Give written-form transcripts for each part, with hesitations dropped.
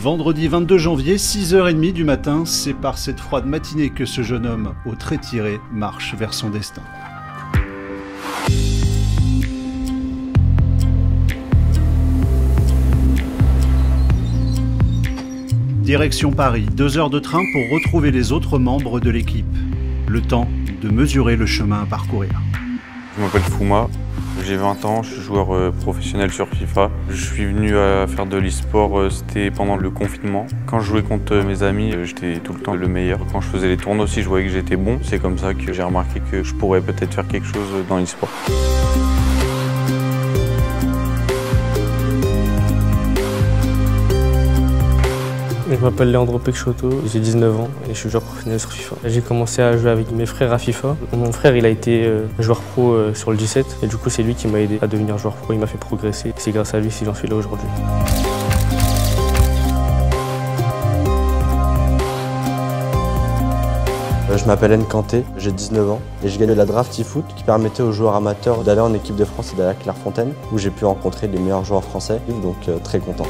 Vendredi 22 janvier, 6h30 du matin, c'est par cette froide matinée que ce jeune homme, au trait tiré, marche vers son destin. Direction Paris, 2 heures de train pour retrouver les autres membres de l'équipe. Le temps de mesurer le chemin à parcourir. Je m'appelle Fouma, j'ai 20 ans, je suis joueur professionnel sur FIFA. Je suis venu à faire de l'e-sport, c'était pendant le confinement. Quand je jouais contre mes amis, j'étais tout le temps le meilleur. Quand je faisais les tournois aussi, je voyais que j'étais bon. C'est comme ça que j'ai remarqué que je pourrais peut-être faire quelque chose dans l'e-sport. Je m'appelle Leandro Peixoto, j'ai 19 ans et je suis joueur professionnel sur FIFA. J'ai commencé à jouer avec mes frères à FIFA. Mon frère il a été joueur pro sur le 17 et du coup c'est lui qui m'a aidé à devenir joueur pro, il m'a fait progresser. C'est grâce à lui si j'en suis là aujourd'hui. Je m'appelle Nkanté, j'ai 19 ans et j'ai gagné la draft eFoot qui permettait aux joueurs amateurs d'aller en équipe de France et d'aller à Clairefontaine où j'ai pu rencontrer les meilleurs joueurs français, donc très content.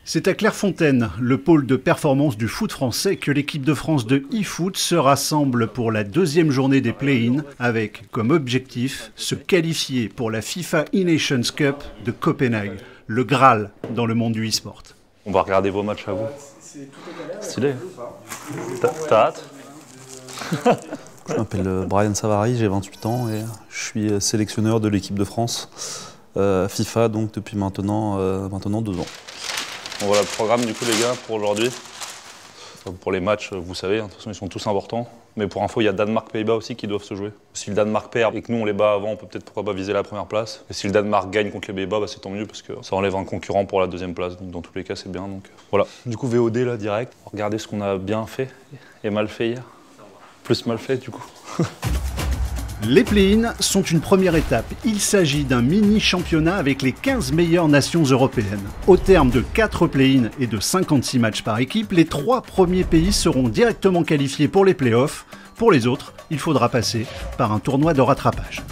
C'est à Clairefontaine, le pôle de performance du foot français, que l'équipe de France de eFoot se rassemble pour la deuxième journée des play-in, avec comme objectif se qualifier pour la FIFA E-Nations Cup de Copenhague, le Graal dans le monde du e-sport. On va regarder vos matchs à vous. Stylé. T'as hâte? Je m'appelle Brian Savary, j'ai 28 ans et je suis sélectionneur de l'équipe de France FIFA donc depuis maintenant 2 ans. Bon, voilà le programme du coup les gars pour aujourd'hui. Pour les matchs, vous savez, de toute façon ils sont tous importants. Mais pour info, il y a Danemark-Pays-Bas aussi qui doivent se jouer. Si le Danemark perd et que nous on les bat avant, on peut peut-être pourquoi pas viser la première place. Et si le Danemark gagne contre les Pays-Bas, bah, c'est tant mieux parce que ça enlève un concurrent pour la deuxième place. Donc dans tous les cas c'est bien. Donc voilà. Du coup VOD là direct. Regardez ce qu'on a bien fait et mal fait hier. Plus mal fait du coup. Les play-in sont une première étape. Il s'agit d'un mini-championnat avec les 15 meilleures nations européennes. Au terme de 4 play-in et de 56 matchs par équipe, les 3 premiers pays seront directement qualifiés pour les play-offs. Pour les autres, il faudra passer par un tournoi de rattrapage.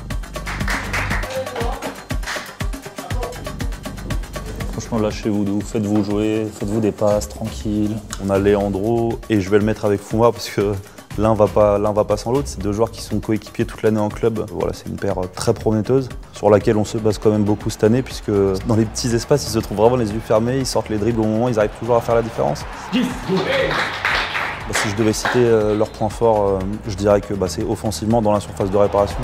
Franchement lâchez-vous, faites-vous jouer, faites-vous des passes tranquilles. On a Leandro et je vais le mettre avec Fouma parce que l'un va pas sans l'autre, c'est 2 joueurs qui sont coéquipiers toute l'année en club. Voilà, c'est une paire très prometteuse sur laquelle on se base quand même beaucoup cette année puisque dans les petits espaces, ils se trouvent vraiment les yeux fermés, ils sortent les dribbles au moment, ils arrivent toujours à faire la différence. Si je devais citer leurs points forts, je dirais que c'est offensivement dans la surface de réparation.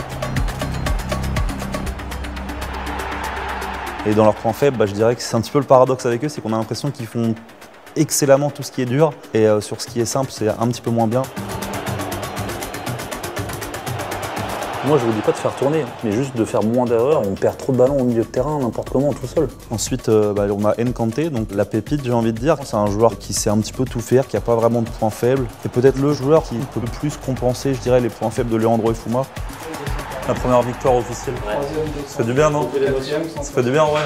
Et dans leurs points faibles, je dirais que c'est un petit peu le paradoxe avec eux, c'est qu'on a l'impression qu'ils font excellemment tout ce qui est dur et sur ce qui est simple, c'est un petit peu moins bien. Moi, je vous dis pas de faire tourner, mais juste de faire moins d'erreurs. On perd trop de ballons au milieu de terrain, n'importe comment, tout seul. Ensuite, on a Nkanté, donc la pépite, j'ai envie de dire. C'est un joueur qui sait un petit peu tout faire, qui n'a pas vraiment de points faibles. Et peut-être le joueur qui peut le plus compenser, je dirais, les points faibles de Leandro et Fouma. La première victoire officielle. Ça fait du bien, non? Ça fait du bien, ouais.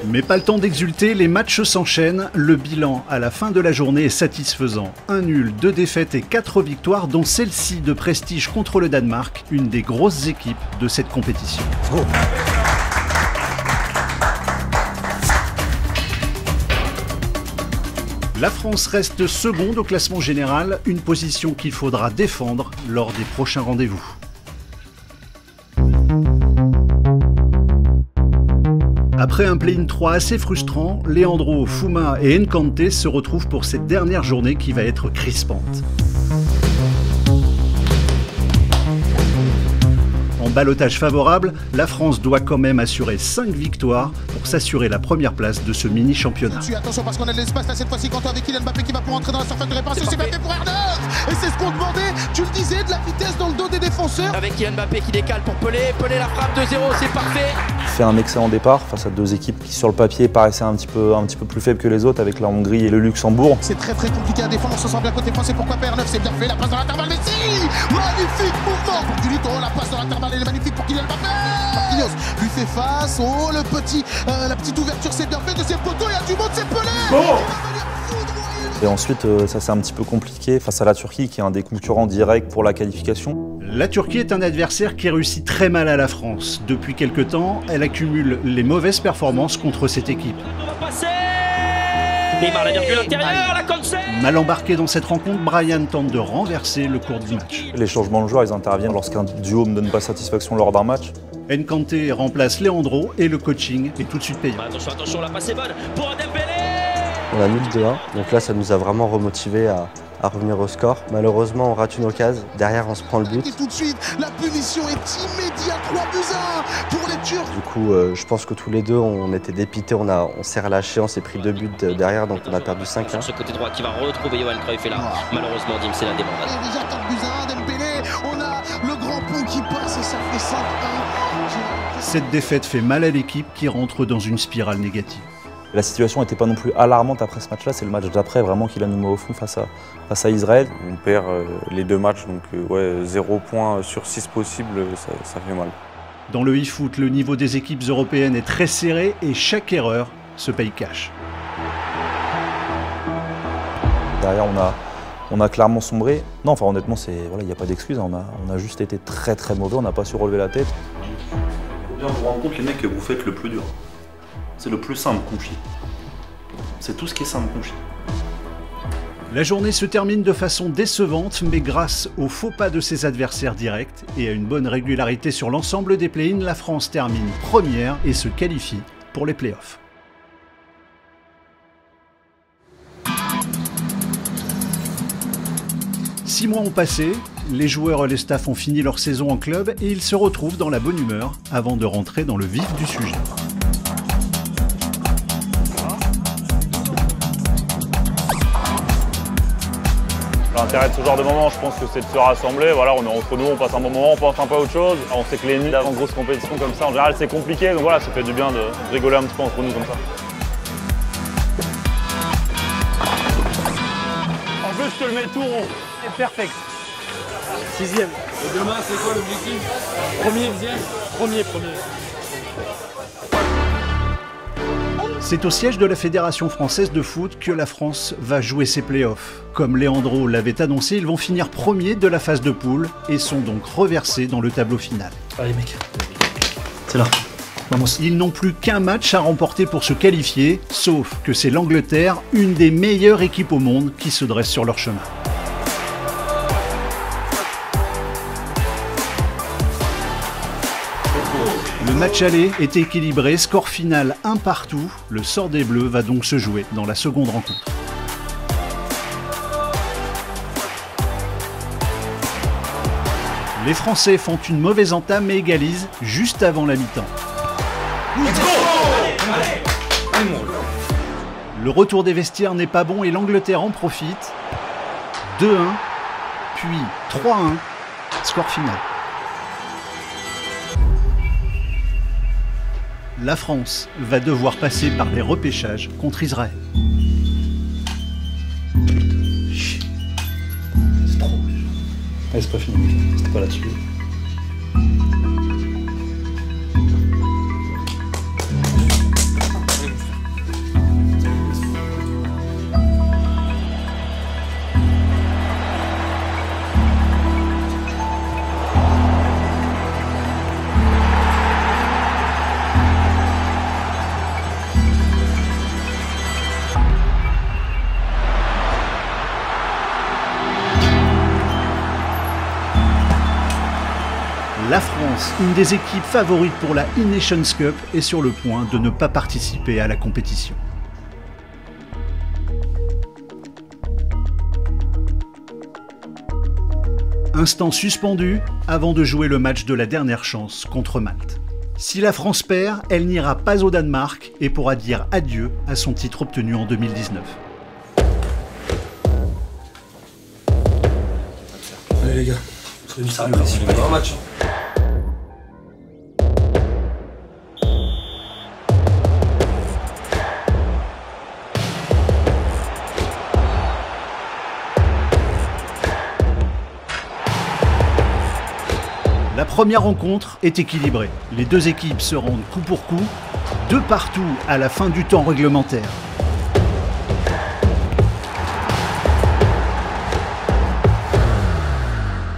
Mais pas le temps d'exulter, les matchs s'enchaînent. Le bilan à la fin de la journée est satisfaisant. 1 nul, 2 défaites et 4 victoires, dont celle-ci de prestige contre le Danemark, une des grosses équipes de cette compétition. La France reste seconde au classement général, une position qu'il faudra défendre lors des prochains rendez-vous. Après un play-in 3 assez frustrant, Leandro, Fouma et Nkanté se retrouvent pour cette dernière journée qui va être crispante. En ballottage favorable, la France doit quand même assurer 5 victoires pour s'assurer la première place de ce mini-championnat. Attention parce qu'on a de l'espace là cette fois-ci, Quentin avec Kylian Mbappé qui va pour entrer dans la surface de réparation, c'est Mbappé pour Herder. Et c'est ce qu'on demandait, tu le disais, de la vitesse dans le dos des défenseurs. Avec Kylian Mbappé qui décale pour Pelé. Pelé la frappe 2-0, c'est parfait. Il fait un excellent départ face à deux équipes qui sur le papier paraissaient un petit peu plus faibles que les autres avec la Hongrie et le Luxembourg. C'est très compliqué à défendre, on se sent bien côté français, pourquoi pas R9, c'est bien fait, la passe dans l'intervalle, Messi. Magnifique mouvement pour Gullit, la passe dans l'intervalle, elle est magnifique pour Kylian Mbappé. Marquinhos lui fait face, oh la petite ouverture, c'est bien fait, deuxième poteau, il y a du monde, c'est Pelé. Et ensuite, ça c'est un petit peu compliqué face à la Turquie qui est un des concurrents directs pour la qualification. La Turquie est un adversaire qui réussit très mal à la France. Depuis quelque temps, elle accumule les mauvaises performances contre cette équipe. Neymar la virgule intérieure, la concept. Mal embarqué dans cette rencontre, Bryan tente de renverser le cours du match. Les changements de joueurs, ils interviennent lorsqu'un duo ne donne pas satisfaction lors d'un match. Nkanté remplace Leandro et le coaching est tout de suite payant. Attention, la passe est bonne pour Dembélé. On a mis le 2-1, donc là ça nous a vraiment remotivé à revenir au score. Malheureusement on rate une occasion, derrière on se prend le but. Et tout de suite, la punition est immédiate, 3-1 pour les Turcs. Du coup je pense que tous les deux on était dépités, on s'est relâché, on s'est pris 2 buts derrière, donc on a perdu 5-1. Sur ce côté droit qui va retrouver Johan Cruyff et là, malheureusement Dim c'est la débandade. Et déjà 4-1, Dembélé, on a le grand pont qui passe et ça fait 5-1. Cette défaite fait mal à l'équipe qui rentre dans une spirale négative. La situation n'était pas non plus alarmante après ce match-là, c'est le match d'après vraiment qui la nous met au fond face à Israël. On perd les deux matchs, donc 0 points sur 6 possibles, ça fait mal. Dans le e-foot, le niveau des équipes européennes est très serré et chaque erreur se paye cash. Derrière, on a clairement sombré. Non, enfin honnêtement, il n'y a pas d'excuse, on a juste été très mauvais, on n'a pas su relever la tête. Il faut bien vous rendre compte, les mecs, que vous faites le plus dur. C'est le plus simple qu'on chie. C'est tout ce qui est simple qu'on chie. La journée se termine de façon décevante, mais grâce aux faux pas de ses adversaires directs et à une bonne régularité sur l'ensemble des play-ins, la France termine première et se qualifie pour les play-offs. Six mois ont passé, les joueurs et les staffs ont fini leur saison en club et ils se retrouvent dans la bonne humeur avant de rentrer dans le vif du sujet. L'intérêt de ce genre de moment, je pense que c'est de se rassembler. Voilà, on est entre nous, on passe un bon moment, on pense un peu à autre chose. On sait que les nuits avant grosse compétition comme ça, en général, c'est compliqué. Donc voilà, ça fait du bien de rigoler un petit peu entre nous comme ça. En plus, je te le mets tout rond. C'est perfect. 6e. Et demain, c'est quoi l'objectif? Premier, deuxième? Premier. C'est au siège de la Fédération française de foot que la France va jouer ses playoffs. Comme Leandro l'avait annoncé, ils vont finir premiers de la phase de poule et sont donc reversés dans le tableau final. Allez mec, c'est là. Vamos. Ils n'ont plus qu'un match à remporter pour se qualifier, sauf que c'est l'Angleterre, une des meilleures équipes au monde, qui se dresse sur leur chemin. Le match aller est équilibré, score final 1 partout. Le sort des Bleus va donc se jouer dans la seconde rencontre. Les Français font une mauvaise entame et égalisent juste avant la mi-temps. Le retour des vestiaires n'est pas bon et l'Angleterre en profite. 2-1, puis 3-1, score final. La France va devoir passer par les repêchages contre Israël. C'est trop. Allez, c'est pas fini. C'était pas là-dessus. La France, une des équipes favorites pour la E-Nations Cup, est sur le point de ne pas participer à la compétition. Instant suspendu avant de jouer le match de la dernière chance contre Malte. Si la France perd, elle n'ira pas au Danemark et pourra dire adieu à son titre obtenu en 2019. les gars. C'est du sérieux là. C'est un match. La première rencontre est équilibrée. Les deux équipes se rendent coup pour coup, 2 partout à la fin du temps réglementaire.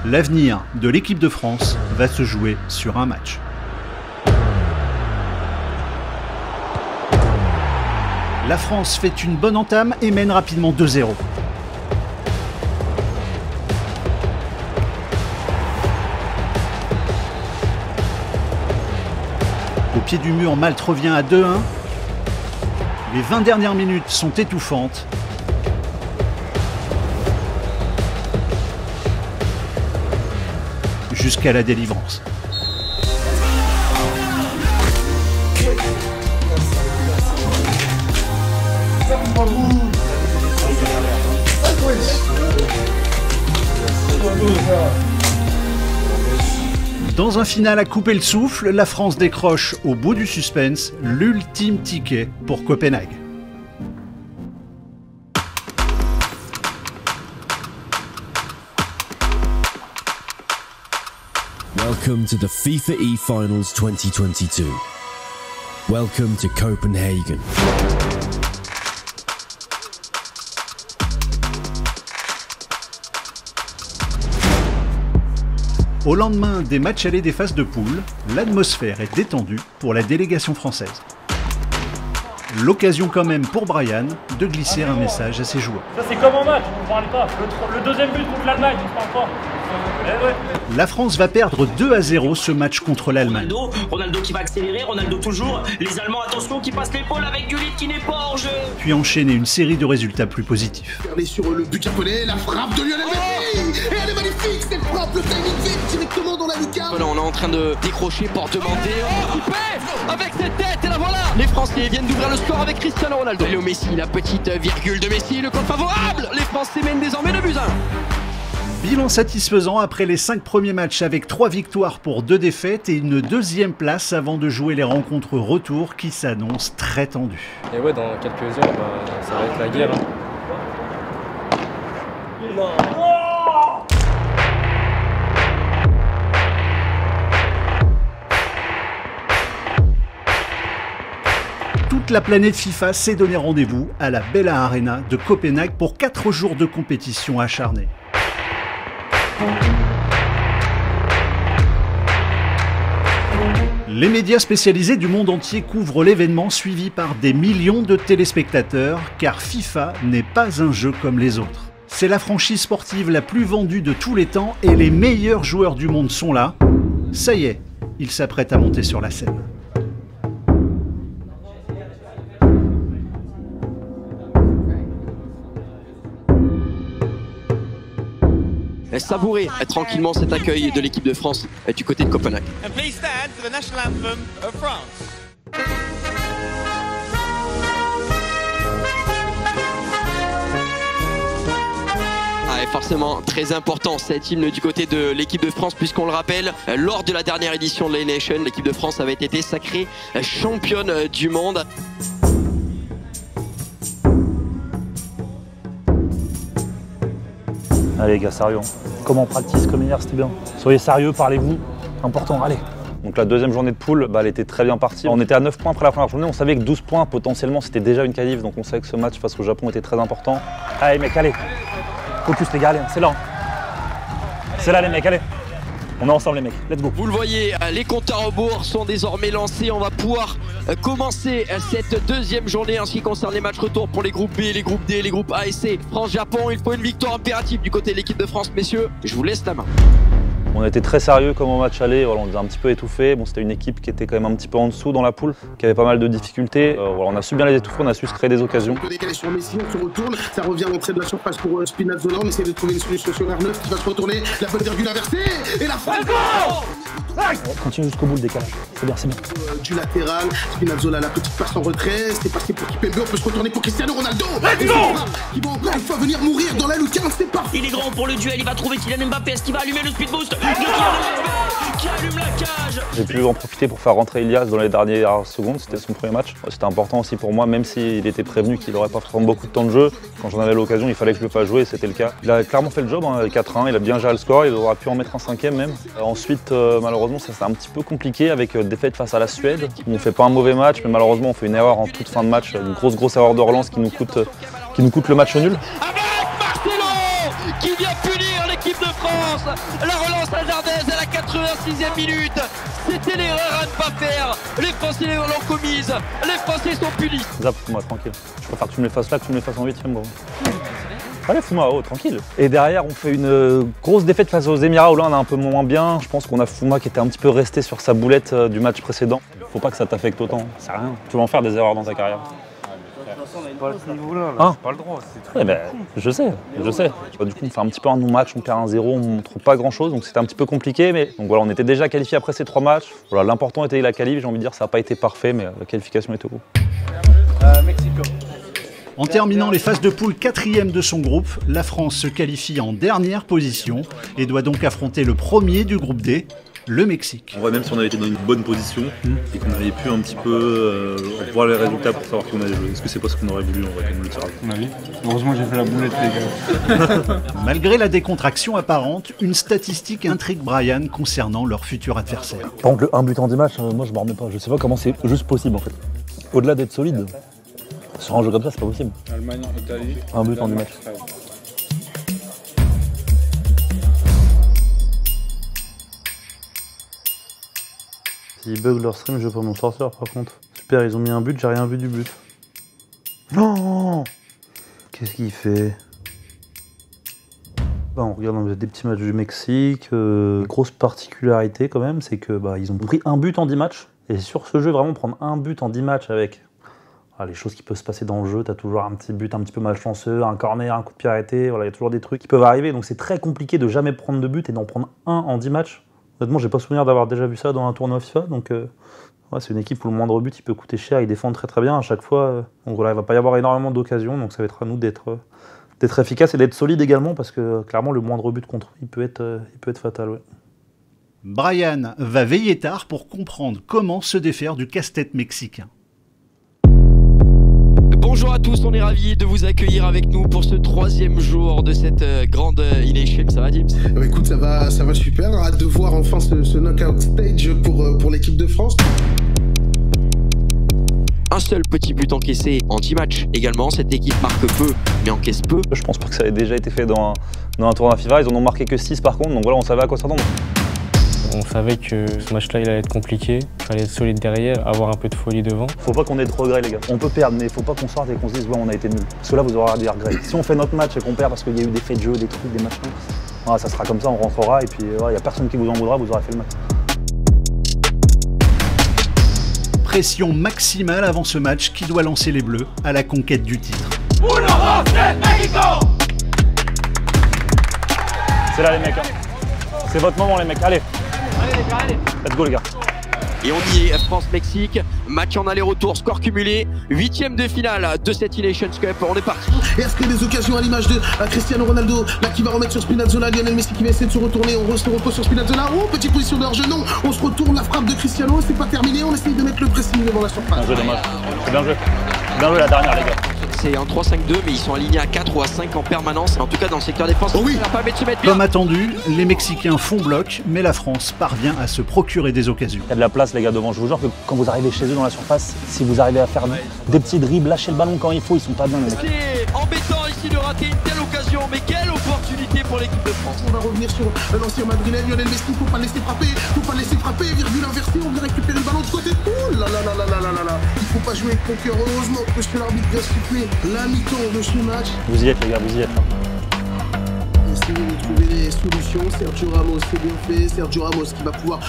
L'avenir de l'équipe de France va se jouer sur un match. La France fait une bonne entame et mène rapidement 2-0. Au pied du mur, Malte revient à 2-1. Les 20 dernières minutes sont étouffantes. Jusqu'à la délivrance. Dans un final à couper le souffle, la France décroche au bout du suspense l'ultime ticket pour Copenhague. Welcome to the FIFA eFinals 2022. Welcome to Copenhagen. Au lendemain des matchs allés des phases de poule, l'atmosphère est détendue pour la délégation française. L'occasion quand même pour Brian de glisser un message à ses joueurs. Ça c'est comme en match, on ne parle pas. Le deuxième but contre l'Allemagne, on ne parle pas. La France va perdre 2-0 ce match contre l'Allemagne. Ronaldo qui va accélérer, Ronaldo toujours. Les Allemands, attention, qui passent l'épaule avec Gullit qui n'est pas hors jeu. Puis enchaîner une série de résultats plus positifs. Regardez sur le but japonais, la frappe de Lionel Messi. Et elle est magnifique, cette frappe, le timing vite directement dans la lucarne. Voilà, on est en train de décrocher, portement avec cette tête, et la voilà. Les Français viennent d'ouvrir le score avec Cristiano Ronaldo. Léo Messi, la petite virgule de Messi, le compte favorable. Les Français mènent désormais 2-1. Bilan satisfaisant après les 5 premiers matchs avec 3 victoires pour 2 défaites et une 2e place avant de jouer les rencontres retour qui s'annoncent très tendues. Et ouais, dans quelques heures, ça va être la guerre. Toute la planète FIFA s'est donné rendez-vous à la Bella Arena de Copenhague pour 4 jours de compétition acharnée. Les médias spécialisés du monde entier couvrent l'événement suivi par des millions de téléspectateurs, car FIFA n'est pas un jeu comme les autres. C'est la franchise sportive la plus vendue de tous les temps et les meilleurs joueurs du monde sont là. Ça y est, ils s'apprêtent à monter sur la scène. Savourer tranquillement cet accueil de l'équipe de France du côté de Copenhague. Ah, et forcément très important cet hymne du côté de l'équipe de France, puisqu'on le rappelle, lors de la dernière édition de la Nation, l'équipe de France avait été sacrée championne du monde. Allez les gars, sérieux. Comment on practice comme hier, c'était bien. Soyez sérieux, parlez-vous. Important, allez. Donc la deuxième journée de poule, elle était très bien partie. On était à 9 points après la première journée, on savait que 12 points potentiellement c'était déjà une qualif, donc on savait que ce match face au Japon était très important. Allez mec, allez. Focus les gars, allez, c'est là. C'est là les mecs, allez. On est ensemble les mecs, let's go. Vous le voyez, les comptes à rebours sont désormais lancés. On va pouvoir commencer cette deuxième journée en ce qui concerne les matchs retour pour les groupes B, les groupes D, les groupes A et C. France-Japon, il faut une victoire impérative du côté de l'équipe de France, messieurs. Je vous laisse la main. On a été très sérieux comme au match aller, voilà, on était un petit peu étouffé. Bon, c'était une équipe qui était quand même un petit peu en dessous dans la poule, qui avait pas mal de difficultés. Voilà, on a su bien les étouffer, on a su se créer des occasions. On peut décaler sur Messi, on se retourne, ça revient à l'entrée de la surface pour Spinazzola, on essaie de trouver une solution sur R9 qui va se retourner, la bonne virgule inversée et la frappe. Continue jusqu'au bout le décalage. C'est bien, c'est bien. Du latéral, Spinazzola, la petite passe en retrait, c'est passé pour Kimpembe, on peut se retourner pour Cristiano Ronaldo. Qui va encore une fois venir mourir dans la lucarne, c'est parfait. Il est grand pour le duel, il va trouver Kylian Mbappé. Est-ce qu'il va allumer le speed boost qui allume la cage? J'ai pu en profiter pour faire rentrer Ilias dans les dernières secondes, c'était son premier match. C'était important aussi pour moi, même s'il était prévenu qu'il n'aurait pas prendre beaucoup de temps de jeu. Quand j'en avais l'occasion, il fallait que je le fasse jouer et c'était le cas. Il a clairement fait le job, hein, 4-1, il a bien géré le score, il aurait pu en mettre un 5e même. Ensuite, malheureusement, ça c'est un petit peu compliqué avec défaite face à la Suède. On ne fait pas un mauvais match, mais malheureusement, on fait une erreur en toute fin de match, une grosse erreur de relance qui nous coûte le match nul. Qui vient punir l'équipe de France. La relance hasardeuse à la 86e minute. C'était l'erreur à ne pas faire. Les Français l'ont commise. Les Français sont punis. Zap, Fouma, tranquille. Je préfère que tu me les fasses là que tu me les fasses en 8e, gros. Allez, Fouma, oh, tranquille. Et derrière, on fait une grosse défaite face aux Émirats où là, on a un peu moins bien. Je pense qu'on a Fouma qui était un petit peu resté sur sa boulette du match précédent. Faut pas que ça t'affecte autant, c'est rien. Tu vas en faire des erreurs dans ta carrière. Pas à ce niveau-là, hein, pas le droit. Je sais. Du coup, on fait un petit peu un non-match, on perd 1-0, on ne trouve pas grand-chose, donc c'était un petit peu compliqué. Mais donc voilà, on était déjà qualifié après ces 3 matchs. Voilà, l'important était la qualif, j'ai envie de dire, ça n'a pas été parfait, mais la qualification était au bout. En terminant les phases de poule 4e de son groupe, la France se qualifie en dernière position et doit donc affronter le premier du groupe D, le Mexique. En vrai, même si on avait été dans une bonne position et qu'on avait pu un petit peu voir les résultats pour savoir qui on allait jouer, est-ce que c'est pas ce qu'on aurait voulu en vrai comme le tirage? Heureusement j'ai fait la boulette les gars. Malgré la décontraction apparente, une statistique intrigue Brian concernant leur futur adversaire. Par contre, le 1 but en 10 matchs, moi je m'en remets pas. Je sais pas comment c'est juste possible en fait. Au-delà d'être solide, sur un jeu comme ça, c'est pas possible. Allemagne, Italie. 1 but en 10 matchs. S'ils bug leur stream, je vais pas m'en sortir par contre. Super, ils ont mis un but, j'ai rien vu du but. Non. Qu'est-ce qu'il fait? On regarde des petits matchs du Mexique. Grosse particularité quand même, c'est que ils ont pris un but en 10 matchs. Et sur ce jeu, vraiment prendre un but en 10 matchs avec les choses qui peuvent se passer dans le jeu, t'as toujours un petit but un petit peu malchanceux, un corner, un coup de pied arrêté, voilà, il y a toujours des trucs qui peuvent arriver. Donc c'est très compliqué de jamais prendre de but et d'en prendre un en 10 matchs. Honnêtement, j'ai pas souvenir d'avoir déjà vu ça dans un tournoi FIFA, donc c'est une équipe où le moindre but il peut coûter cher, ils défendent très bien à chaque fois. Donc voilà, il va pas y avoir énormément d'occasions, donc ça va être à nous d'être efficace et d'être solide également, parce que clairement le moindre but contre eux, il peut être fatal. Ouais. Brian va veiller tard pour comprendre comment se défaire du casse-tête mexicain. Bonjour à tous, on est ravis de vous accueillir avec nous pour ce 3e jour de cette grande Ination. Ça va, Dims? Écoute, ça va super. Hâte de voir enfin ce knockout stage pour l'équipe de France. Un seul petit but encaissé en 10 matchs également. Cette équipe marque peu, mais encaisse peu. Je pense pas que ça ait déjà été fait dans un tournoi FIFA. Ils en ont marqué que 6 par contre, donc voilà, on savait à quoi s'attendre. On savait que ce match-là, il allait être compliqué. Il fallait être solide derrière, avoir un peu de folie devant. Faut pas qu'on ait de regrets, les gars. On peut perdre, mais faut pas qu'on sorte et qu'on se dise, ouais, on a été nuls. Parce que là, vous aurez des regrets. Si on fait notre match et qu'on perd parce qu'il y a eu des faits de jeu, des trucs, des machins, voilà, ça sera comme ça, on rentrera et puis il y a personne qui vous en voudra, vous aurez fait le match. Pression maximale avant ce match qui doit lancer les Bleus à la conquête du titre. C'est là les mecs, hein. C'est votre moment les mecs, allez. Let's go les gars. Et on y est, France-Mexique, match en aller-retour, score cumulé, 8e de finale de cette Nations Cup, on est parti. Est-ce que les occasions à l'image de Cristiano Ronaldo, là qui va remettre sur Spinazzola, Lionel Messi qui va essayer de se retourner, on se repose sur Spinazzola, petite position de hors-jeu, non, on se retourne, la frappe de Cristiano, c'est pas terminé, on essaye de mettre le pressing devant la surface. Bien joué, dommage, c'est bien joué. Bien joué la dernière les gars. C'est un 3-5-2 mais ils sont alignés à 4 ou à 5 en permanence. En tout cas dans le secteur défense, oui. Ça va permettre de se mettre bien. Comme attendu, les Mexicains font bloc, mais la France parvient à se procurer des occasions. Il y a de la place les gars devant, je vous jure que quand vous arrivez chez eux dans la surface, si vous arrivez à faire des petits dribbles, lâcher le ballon quand il faut, ils sont pas bien les mecs. C'est embêtant ici de rater une telle occasion, mais quelle opportunité pour l'équipe de France. On va revenir sur l'ancien madrilène Lionel Messi, faut pas le laisser frapper, virgule inversée, on vient récupérer le ballon de côté. Ouh là là là là là là là. Il faut pas jouer avec ton cœur, heureusement que l'arbitre vient siffler la mi-temps de ce match. Vous y êtes les gars, vous y êtes. Essayez de trouver des solutions. Sergio Ramos, c'est bien fait. Sergio Ramos qui va pouvoir.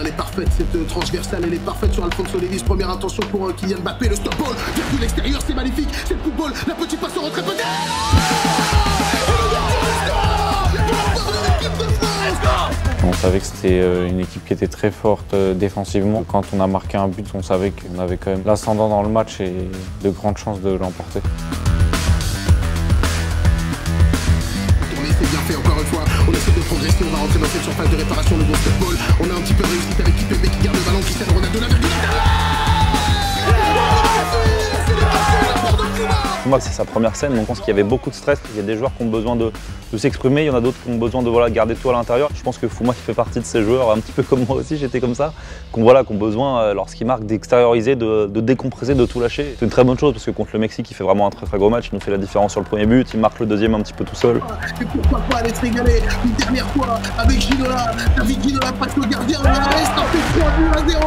Elle est parfaite cette transversale. Elle est parfaite sur Alphonso Davies. Première intention pour Kylian Mbappé. Le stop ball. Virgule l'extérieur, c'est magnifique. C'est le football. La petite passe en retrait peut-être. savait que c'était une équipe qui était très forte défensivement. Quand on a marqué un but, on savait qu'on avait quand même l'ascendant dans le match et de grandes chances de l'emporter. C'est bien fait encore une fois, on essaie de progresser, on va rentrer dans cette surface de réparation, le bon football. On a un petit peu réussi avec Kimpembe qui garde le ballon, Cristiano Ronaldo, la virgule. Fouma, c'est sa première scène, donc je pense qu'il y avait beaucoup de stress. Il y a des joueurs qui ont besoin de s'exprimer, il y en a d'autres qui ont besoin de garder tout à l'intérieur. Je pense que Fouma fait partie de ces joueurs, un petit peu comme moi aussi, j'étais comme ça, qui ont besoin, lorsqu'ils marquent, d'extérioriser, de décompresser, de tout lâcher. C'est une très bonne chose parce que contre le Mexique, il fait vraiment un très gros match, il nous fait la différence sur le premier but, il marque le deuxième un petit peu tout seul. Et pourquoi pas aller se régaler une dernière fois avec Ginola. David Ginola passe le gardien, il reste un peu 3 buts à 0.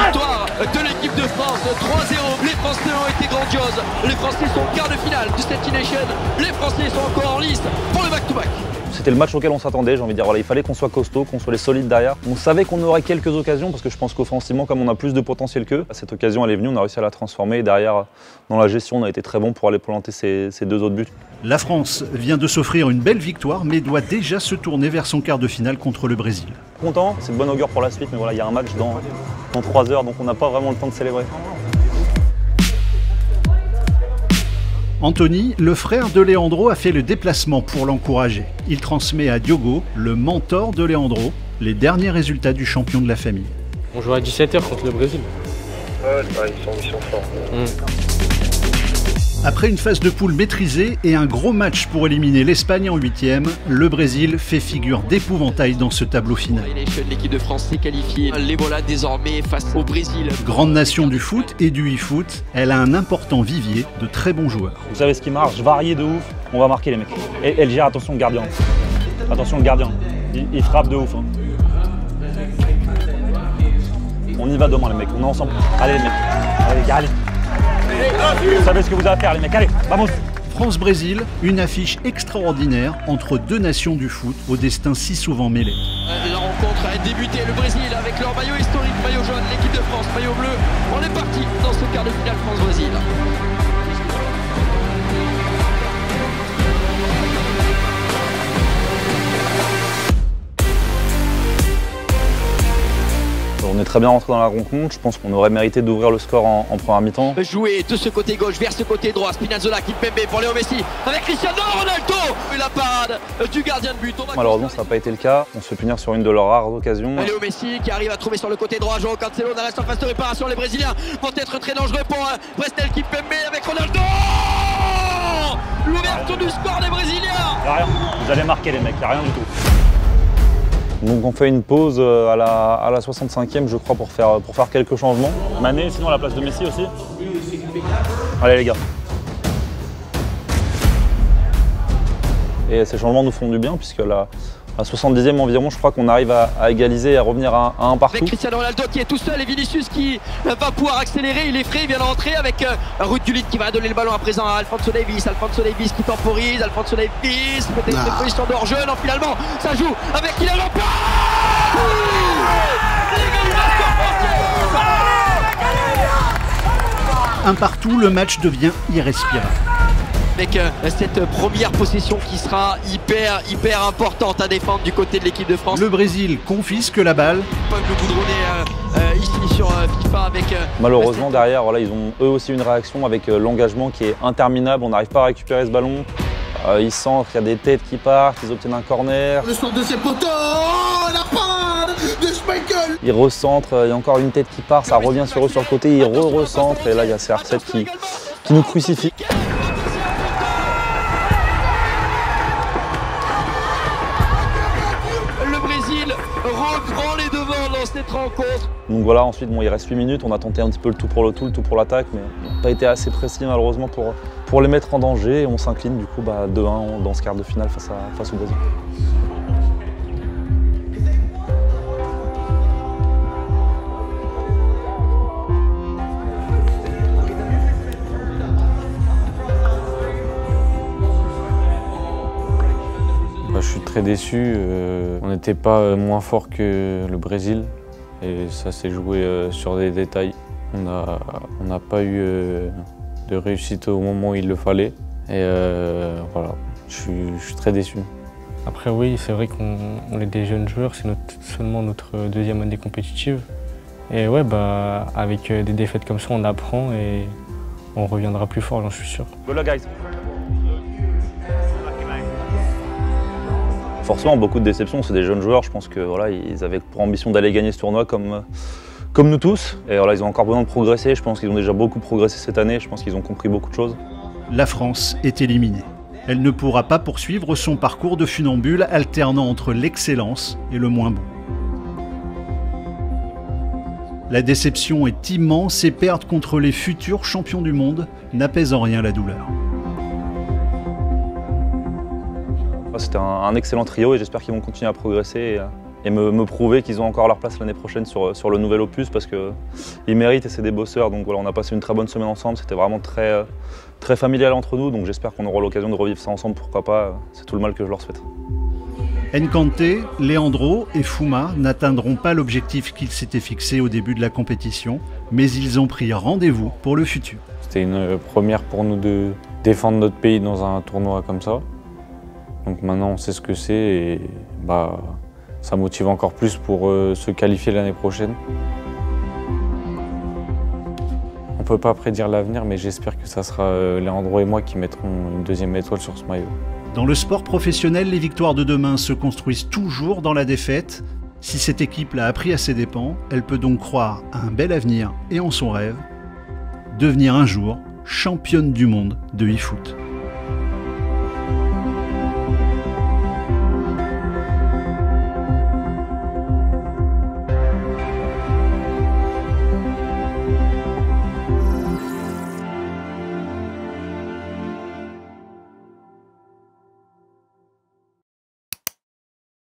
Victoire de l'équipe de France, 3-0. Les Français ont été grandioses. Les Français sont en quart de finale du State Nation. Les Français sont encore en lice pour le back-to-back. C'était le match auquel on s'attendait, j'ai envie de dire. Voilà, il fallait qu'on soit costaud, qu'on soit les solides derrière. On savait qu'on aurait quelques occasions parce que je pense qu'offensivement, comme on a plus de potentiel qu'eux, cette occasion elle est venue, on a réussi à la transformer et derrière, dans la gestion, on a été très bon pour aller planter ces 2 autres buts. La France vient de s'offrir une belle victoire mais doit déjà se tourner vers son quart de finale contre le Brésil. Content, c'est de bonne augure pour la suite, mais voilà, il y a un match dans 3 heures, donc on n'a pas vraiment le temps de célébrer. Anthony, le frère de Leandro, a fait le déplacement pour l'encourager. Il transmet à Diogo, le mentor de Leandro, les derniers résultats du champion de la famille. On joue à 17h contre le Brésil. Ouais, ils sont forts. Après une phase de poule maîtrisée et un gros match pour éliminer l'Espagne en 8e, le Brésil fait figure d'épouvantail dans ce tableau final. L'équipe de France s'est qualifiée. Les voilà désormais face au Brésil. Grande nation du foot et du e-foot, elle a un important vivier de très bons joueurs. Vous savez ce qui marche, varié de ouf, on va marquer les mecs. Et elle gère, attention le gardien. Attention le gardien, il frappe de ouf. Hein. On y va demain les mecs, on est ensemble. Allez les mecs, allez. Vous savez ce que vous avez à faire les mecs, allez, vamos. France-Brésil, une affiche extraordinaire entre 2 nations du foot au destin si souvent mêlé. La rencontre a débuté, le Brésil avec leur maillot historique, maillot jaune, l'équipe de France, maillot bleu. On est parti dans ce quart de finale France-Brésil. On est très bien rentré dans la rencontre, je pense qu'on aurait mérité d'ouvrir le score en première mi-temps. Jouer de ce côté gauche vers ce côté droit, Spinazzola, Kimpembe pour Léo Messi avec Cristiano Ronaldo et la parade du gardien de but. Malheureusement ça n'a pas été le cas, on se fait punir sur une de leurs rares occasions. Léo Messi qui arrive à trouver sur le côté droit, João Cancelo dans la surface de réparation, les Brésiliens vont être très dangereux pour Presnel Kimpembe avec Ronaldo. L'ouverture du score des Brésiliens. Y a rien, vous allez marquer les mecs, y a rien du tout. Donc on fait une pause à la 65e je crois pour faire quelques changements. Mané sinon à la place de Messi aussi. Allez les gars. Et ces changements nous font du bien puisque la 70e environ je crois qu'on arrive à égaliser et à revenir à un partout. Avec Cristiano Ronaldo qui est tout seul et Vinicius qui va pouvoir accélérer, il est frais, il vient de rentrer avec Ruud Gullit qui va donner le ballon à présent à Alphonso Davies qui temporise, Alphonso Davies peut-être une position de hors-jeu, non finalement ça joue avec Kylian Mbappé. Un partout, le match devient irrespirable. Avec cette première possession qui sera hyper importante à défendre du côté de l'équipe de France. Le Brésil confisque la balle. Ils peuvent le goudronner ici sur FIFA avec... Malheureusement derrière, voilà, ils ont eux aussi une réaction avec l'engagement qui est interminable, on n'arrive pas à récupérer ce ballon. Ils sentent qu'il y a des têtes qui partent, ils obtiennent un corner. Le centre de ses poteaux, la parade de Schmeichel. Ils recentrent, il y a encore une tête qui part, ça revient sur eux sur le côté, ils recentrent et là il y a CR7 qui nous crucifie. Reprend les devants dans cette rencontre. Donc voilà, ensuite il reste 8 minutes, on a tenté un petit peu le tout pour le tout pour l'attaque, mais on n'a pas été assez précis malheureusement pour les mettre en danger et on s'incline du coup 2-1 dans ce quart de finale face au Brésil. Je suis très déçu, on n'était pas moins fort que le Brésil et ça s'est joué sur des détails. On n'a pas eu de réussite au moment où il le fallait et voilà, je suis très déçu. Après oui, c'est vrai qu'on est des jeunes joueurs, c'est seulement notre deuxième année compétitive. Et ouais, bah, avec des défaites comme ça, on apprend et on reviendra plus fort, j'en suis sûr. Good luck, guys. Forcément, beaucoup de déceptions, c'est des jeunes joueurs. Je pense que voilà, ils avaient pour ambition d'aller gagner ce tournoi comme nous tous. Et voilà, ils ont encore besoin de progresser. Je pense qu'ils ont déjà beaucoup progressé cette année. Je pense qu'ils ont compris beaucoup de choses. La France est éliminée. Elle ne pourra pas poursuivre son parcours de funambule alternant entre l'excellence et le moins bon. La déception est immense et perdre contre les futurs champions du monde n'apaise en rien la douleur. C'était un excellent trio et j'espère qu'ils vont continuer à progresser et me prouver qu'ils ont encore leur place l'année prochaine sur le nouvel opus parce qu'ils méritent et c'est des bosseurs. Donc voilà, on a passé une très bonne semaine ensemble, c'était vraiment très familial entre nous, donc j'espère qu'on aura l'occasion de revivre ça ensemble, pourquoi pas, c'est tout le mal que je leur souhaite. Nkanté, Leandro et Fouma n'atteindront pas l'objectif qu'ils s'étaient fixé au début de la compétition, mais ils ont pris rendez-vous pour le futur. C'était une première pour nous de défendre notre pays dans un tournoi comme ça. Donc maintenant on sait ce que c'est et bah, ça motive encore plus pour se qualifier l'année prochaine. On ne peut pas prédire l'avenir, mais j'espère que ça sera Leandro et moi qui mettront une deuxième étoile sur ce maillot. Dans le sport professionnel, les victoires de demain se construisent toujours dans la défaite. Si cette équipe l'a appris à ses dépens, elle peut donc croire à un bel avenir et en son rêve, devenir un jour championne du monde de e-foot.